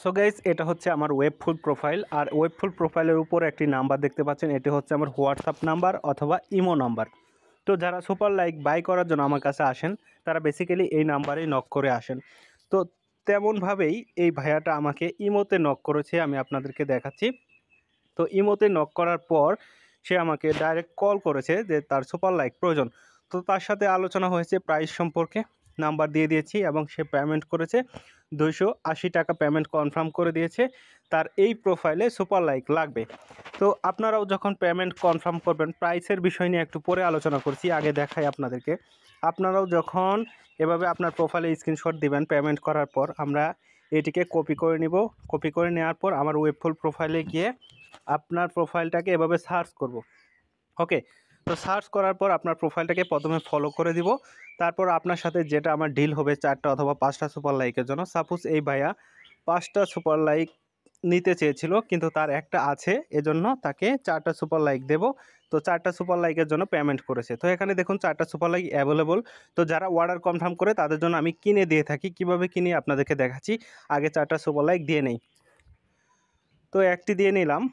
So guys, এটা হচ্ছে আমার ওয়েবফুল প্রোফাইল। আর ওয়েবফুল প্রোফাইলের উপর একটি নাম্বার দেখতে পাচ্ছেন, এটি হচ্ছে আমার হোয়াটসঅ্যাপ নাম্বার অথবা ইমো নাম্বার। তো যারা সুপার লাইক বাই করার জন্য আমার কাছে আসেন, তারা বেসিক্যালি এই নাম্বারেই নক করে আসেন। তো তেমনভাবেই এই ভাইয়াটা আমাকে ইমোতে নক করেছে, আমি আপনাদেরকে দেখাচ্ছি। তো ইমোতে নক করার পর সে আমাকে ডাইরেক্ট কল করেছে যে তার সুপার লাইক প্রয়োজন। তো তার সাথে আলোচনা হয়েছে প্রাইস সম্পর্কে, নাম্বার দিয়ে দিয়েছি এবং সে পেমেন্ট করেছে। 280 টাকা পেমেন্ট কনফার্ম করে দিয়েছে। তার এই প্রোফাইলে সুপার লাইক লাগবে। তো আপনারাও যখন পেমেন্ট কনফার্ম করবেন, প্রাইসের বিষয় নিয়ে একটু পরে আলোচনা করছি, আগে দেখাই আপনাদেরকে। আপনারাও যখন এভাবে আপনার প্রোফাইলে স্ক্রিনশট দিবেন পেমেন্ট করার পর, আমরা এটিকে কপি করে নিব। কপি করে নেওয়ার পর আমার ওয়েবফুল প্রোফাইলে গিয়ে আপনার প্রোফাইলটাকে এভাবে সার্চ করব। ওকে, তো সার্চ করার পর আপনার প্রোফাইলটাকে প্রথমে ফলো করে দিব। তারপর আপনার সাথে যেটা আমার ডিল হবে 4টা অথবা 5টা সুপার লাইকের জন্য। সাপোজ এই ভাইয়া 5টা সুপার লাইক নিতে চেয়েছিল, কিন্তু তার একটা আছে, এজন্য তাকে 4টা সুপার লাইক দেব। তো 4টা সুপার লাইকের জন্য পেমেন্ট করেছে। তো এখানে দেখুন 4টা সুপার লাইক অ্যাভেলেবল। তো যারা অর্ডার কনফার্ম করে তাদের জন্য আমি কিনে দিয়ে থাকি। কিভাবে কিনি আপনাদেরকে দেখাচ্ছি। আগে 4টা সুপার লাইক দিয়ে নেই। তো একটি দিয়ে নিলাম।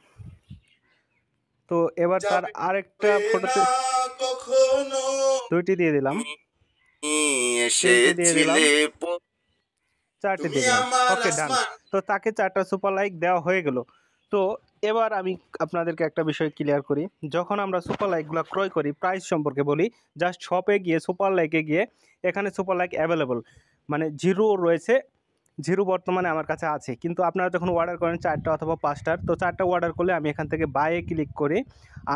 তো এবার তার আরেকটা ফটোতে 2টি দিয়ে দিলাম, 3টি দিয়ে দিলাম, 4টি দিয়ে দিলাম। ওকে, ডান। তো তাকে 4টা সুপার লাইক দেওয়া হয়ে গেল। তো এবার আমি আপনাদেরকে একটা বিষয় ক্লিয়ার করি। যখন আমরা সুপার লাইকগুলো ক্রয় করি, প্রাইস সম্পর্কে বলি। জাস্ট শপে গিয়ে সুপার লাইকে গিয়ে এখানে সুপার লাইক অ্যাভেলেবল, মানে 0 রয়েছে। 0 বর্তমানে আমার কাছে আছে, কিন্তু আপনারা যখন অর্ডার করেন 4টা অথবা 5টার, তো 4টা অর্ডার করলে আমি এখান থেকে বাইয়ে ক্লিক করে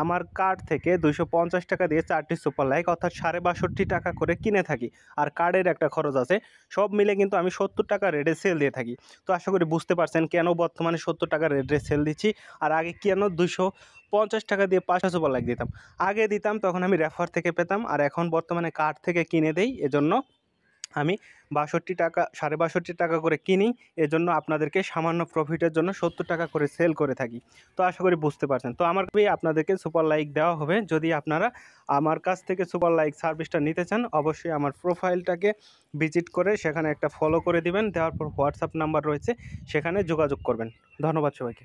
আমার কার্ড থেকে 250 টাকা দিয়ে 4টি সুপার লাইক অর্থাৎ 62.5 টাকা করে কিনে থাকি। আর কার্ডের একটা খরচ আছে, সব মিলে কিন্তু আমি 70 টাকা রেটে সেল দিয়ে থাকি। তো আশা করি বুঝতে পারছেন কেন বর্তমানে 70 টাকা রেটে সেল দিচ্ছি, আর আগে কেন 250 টাকা দিয়ে 5টা সুপার লাইক দিতাম। আগে দিতাম তখন আমি রেফার থেকে পেতাম, আর এখন বর্তমানে কার্ড থেকে কিনে দেই। এজন্য আমি 62 টাকা 62.5 টাকা করে কিনি। এজন্য আপনাদেরকে সামান্য প্রফিটের জন্য 70 টাকা করে সেল করে থাকি। তো আশা করি বুঝতে পারছেন। তো আমার আপনাদেরকে সুপার লাইক দেওয়া হবে। যদি আপনারা আমার কাছ থেকে সুপার লাইক সার্ভিসটা নিতে চান, অবশ্যই আমার প্রোফাইলটাকে ভিজিট করে সেখানে একটা ফলো করে দিবেন। দেওয়ার পর হোয়াটসঅ্যাপ নাম্বার রয়েছে, সেখানে যোগাযোগ করবেন। ধন্যবাদ সবাইকে।